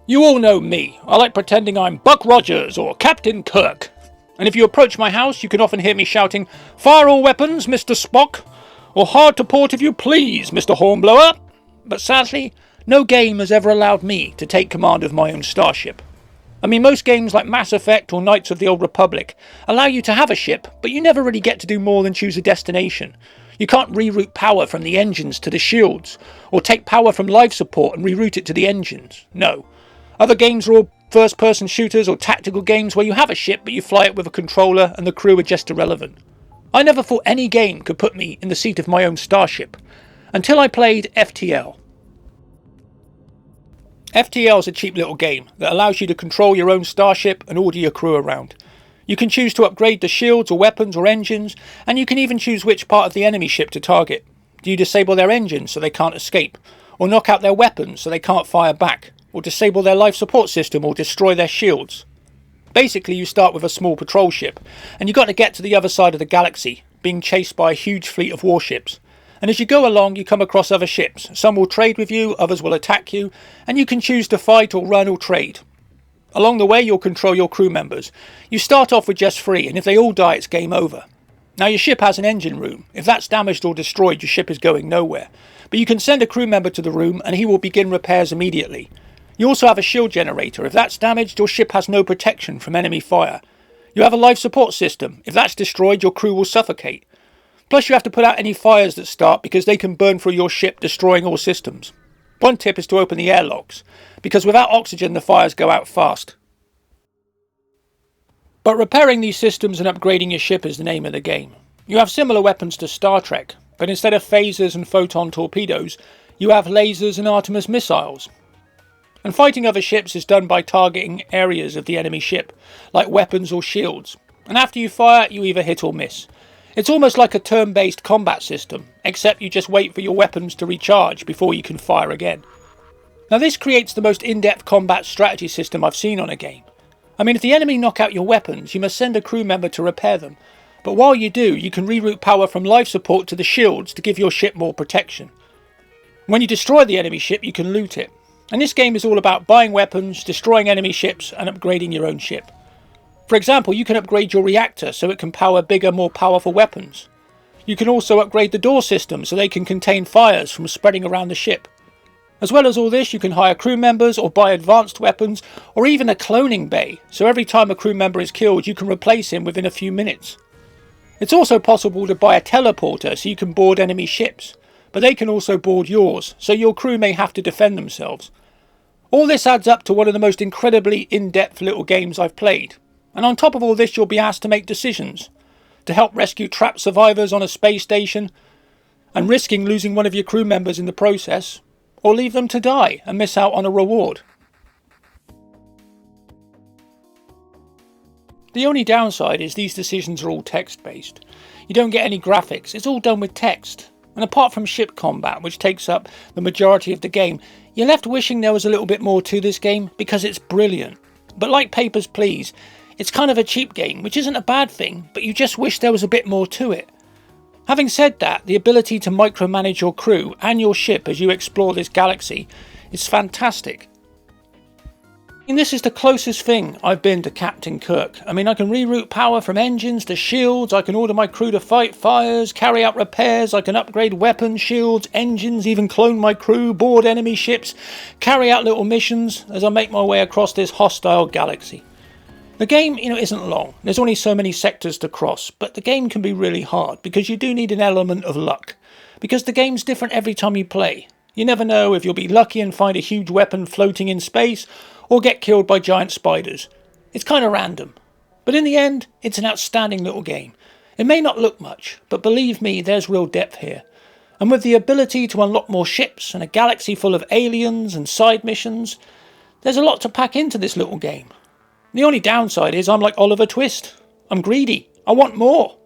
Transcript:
You all know me. I like pretending I'm Buck Rogers or Captain Kirk. And if you approach my house, you can often hear me shouting, "Fire all weapons, Mr Spock," or "Hard to port if you please, Mr Hornblower." But sadly, no game has ever allowed me to take command of my own starship. I mean, most games like Mass Effect or Knights of the Old Republic allow you to have a ship, but you never really get to do more than choose a destination. You can't reroute power from the engines to the shields, or take power from life support and reroute it to the engines. No. Other games are all first-person shooters or tactical games where you have a ship but you fly it with a controller and the crew are just irrelevant. I never thought any game could put me in the seat of my own starship, until I played FTL. FTL is a cheap little game that allows you to control your own starship and order your crew around. You can choose to upgrade the shields or weapons or engines, and you can even choose which part of the enemy ship to target. Do you disable their engines so they can't escape, or knock out their weapons so they can't fire back, or disable their life support system or destroy their shields? Basically, you start with a small patrol ship, and you've got to get to the other side of the galaxy, being chased by a huge fleet of warships. And as you go along, you come across other ships. Some will trade with you, others will attack you, and you can choose to fight or run or trade. Along the way, you'll control your crew members. You start off with just 3, and if they all die, it's game over. Now, your ship has an engine room. If that's damaged or destroyed, your ship is going nowhere. But you can send a crew member to the room, and he will begin repairs immediately. You also have a shield generator. If that's damaged, your ship has no protection from enemy fire. You have a life support system. If that's destroyed, your crew will suffocate. Plus, you have to put out any fires that start because they can burn through your ship, destroying all systems. One tip is to open the airlocks, because without oxygen the fires go out fast. But repairing these systems and upgrading your ship is the name of the game. You have similar weapons to Star Trek, but instead of phasers and photon torpedoes, you have lasers and Artemis missiles. And fighting other ships is done by targeting areas of the enemy ship, like weapons or shields. And after you fire, you either hit or miss. It's almost like a turn-based combat system, except you just wait for your weapons to recharge before you can fire again. Now this creates the most in-depth combat strategy system I've seen on a game. I mean, if the enemy knock out your weapons, you must send a crew member to repair them. But while you do, you can reroute power from life support to the shields to give your ship more protection. When you destroy the enemy ship, you can loot it. And this game is all about buying weapons, destroying enemy ships, and upgrading your own ship. For example, you can upgrade your reactor so it can power bigger, more powerful weapons. You can also upgrade the door system so they can contain fires from spreading around the ship. As well as all this, you can hire crew members or buy advanced weapons, or even a cloning bay, so every time a crew member is killed, you can replace him within a few minutes. It's also possible to buy a teleporter so you can board enemy ships, but they can also board yours, so your crew may have to defend themselves. All this adds up to one of the most incredibly in-depth little games I've played. And on top of all this, you'll be asked to make decisions to help rescue trapped survivors on a space station, and risking losing one of your crew members in the process, or leave them to die and miss out on a reward. The only downside is these decisions are all text-based. You don't get any graphics, it's all done with text. And apart from ship combat, which takes up the majority of the game, you're left wishing there was a little bit more to this game because it's brilliant. But like Papers, Please, it's kind of a cheap game, which isn't a bad thing, but you just wish there was a bit more to it. Having said that, the ability to micromanage your crew and your ship as you explore this galaxy is fantastic. And this is the closest thing I've been to Captain Kirk. I mean, I can reroute power from engines to shields, I can order my crew to fight fires, carry out repairs, I can upgrade weapons, shields, engines, even clone my crew, board enemy ships, carry out little missions as I make my way across this hostile galaxy. The game, isn't long. There's only so many sectors to cross, but the game can be really hard because you do need an element of luck. Because the game's different every time you play. You never know if you'll be lucky and find a huge weapon floating in space, or get killed by giant spiders. It's kind of random. But in the end, it's an outstanding little game. It may not look much, but believe me, there's real depth here. And with the ability to unlock more ships and a galaxy full of aliens and side missions, there's a lot to pack into this little game. The only downside is I'm like Oliver Twist. I'm greedy. I want more.